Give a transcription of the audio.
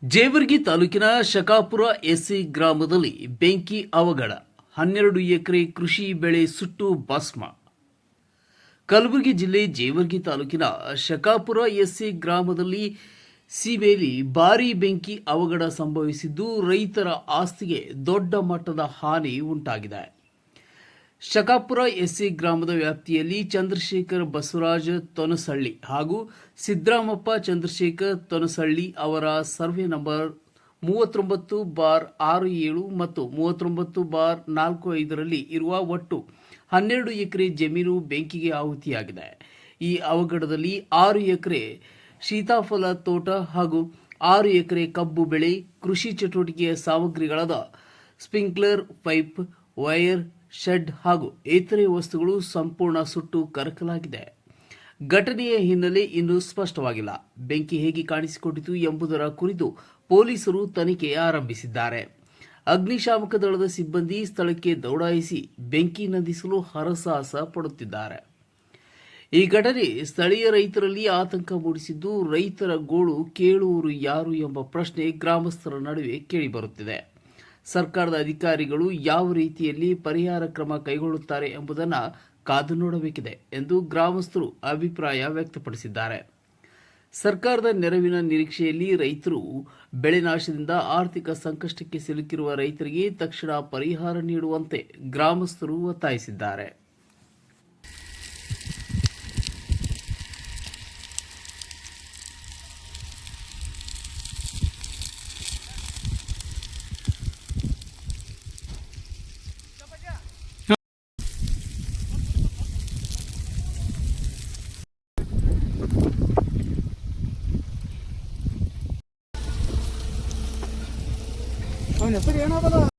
ಜೇವರ್ಗಿ ತಾಲೂಕಿನ ಶಕಾಪುರ ಎಸ್ಸಿ ಗ್ರಾಮದಲ್ಲಿ ಬೆಂಕಿ ಅವಘಡ, 12 ಎಕರೆ ಕೃಷಿ ಬೆಳೆ ಸುಟ್ಟು ಭಸ್ಮ. ಕಲಬುರಗಿ ಜಿಲ್ಲೆ ಜೇವರ್ಗಿ ತಾಲೂಕಿನ ಶಕಾಪುರ ಎಸ್ಸಿ ಗ್ರಾಮದಲ್ಲಿ ಸೀಮೆಯಲ್ಲಿ ಭಾರೀ ಬೆಂಕಿ ಅವಘಡ ಸಂಭವಿಸಿದ್ದು ರೈತರ ಆಸ್ತಿಗೆ ದೊಡ್ಡ ಮಟ್ಟದ ಹಾನಿ ಉಂಟಾಗಿದೆ. ಶಕಾಪುರ ಎಸ್ಸಿ ಗ್ರಾಮದ ವ್ಯಾಪ್ತಿಯಲ್ಲಿ ಚಂದ್ರಶೇಖರ್ ಬಸವರಾಜ ತೊನಸಳ್ಳಿ ಹಾಗೂ ಸಿದ್ದರಾಮಪ್ಪ ಚಂದ್ರಶೇಖರ್ ತೊನಸಳ್ಳಿ ಅವರ ಸರ್ವೆ ನಂಬರ್ 39/67 ಮತ್ತು 39/45ರಲ್ಲಿ ಇರುವ ಒಟ್ಟು 12 ಎಕರೆ ಜಮೀನು ಬೆಂಕಿಗೆ ಆಹುತಿಯಾಗಿದೆ. ಈ ಅವಘಡದಲ್ಲಿ 6 ಎಕರೆ ಸೀತಾಫಲ ತೋಟ ಹಾಗೂ 6 ಎಕರೆ ಕಬ್ಬು ಬೆಳೆ, ಕೃಷಿ ಚಟುವಟಿಕೆಯ ಸಾಮಗ್ರಿಗಳಾದ ಸ್ಪ್ರಿಂಕ್ಲರ್ ಪೈಪ್, ವೈರ್, ಶೆಡ್ ಹಾಗೂ ಇತರೆ ವಸ್ತುಗಳು ಸಂಪೂರ್ಣ ಸುಟ್ಟು ಕರಕಲಾಗಿದೆ. ಘಟನೆಯ ಹಿನ್ನೆಲೆ ಇನ್ನೂ ಸ್ಪಷ್ಟವಾಗಿಲ್ಲ. ಬೆಂಕಿ ಹೇಗೆ ಕಾಣಿಸಿಕೊಂಡಿತು ಎಂಬುದರ ಕುರಿತು ಪೊಲೀಸರು ತನಿಖೆ ಆರಂಭಿಸಿದ್ದಾರೆ. ಅಗ್ನಿಶಾಮಕ ದಳದ ಸಿಬ್ಬಂದಿ ಸ್ಥಳಕ್ಕೆ ದೌಡಾಯಿಸಿ ಬೆಂಕಿ ನಂದಿಸಲು ಹರಸಾಹಸ ಪಡುತ್ತಿದ್ದಾರೆ. ಈ ಘಟನೆ ಸ್ಥಳೀಯ ರೈತರಲ್ಲಿ ಆತಂಕ ಮೂಡಿಸಿದ್ದು, ರೈತರ ಗೋಳು ಕೇಳುವವರು ಯಾರು ಎಂಬ ಪ್ರಶ್ನೆ ಗ್ರಾಮಸ್ಥರ ನಡುವೆ ಕೇಳಿಬರುತ್ತಿದೆ. ಸರ್ಕಾರದ ಅಧಿಕಾರಿಗಳು ಯಾವ ರೀತಿಯಲ್ಲಿ ಪರಿಹಾರ ಕ್ರಮ ಕೈಗೊಳ್ಳುತ್ತಾರೆ ಎಂಬುದನ್ನು ಕಾದು ನೋಡಬೇಕಿದೆ ಎಂದು ಗ್ರಾಮಸ್ಥರು ಅಭಿಪ್ರಾಯ ವ್ಯಕ್ತಪಡಿಸಿದ್ದಾರೆ. ಸರ್ಕಾರದ ನೆರವಿನ ನಿರೀಕ್ಷೆಯಲ್ಲಿ ರೈತರು ಬೆಳೆ ನಾಶದಿಂದ ಆರ್ಥಿಕ ಸಂಕಷ್ಟಕ್ಕೆ ಸಿಲುಕಿರುವ ರೈತರಿಗೆ ತಕ್ಷಣ ಪರಿಹಾರ ನೀಡುವಂತೆ ಗ್ರಾಮಸ್ಥರು ಒತ್ತಾಯಿಸಿದ್ದಾರೆ. ಅವನ ಹೆಸರು ಏನಾಗಲ್ಲ.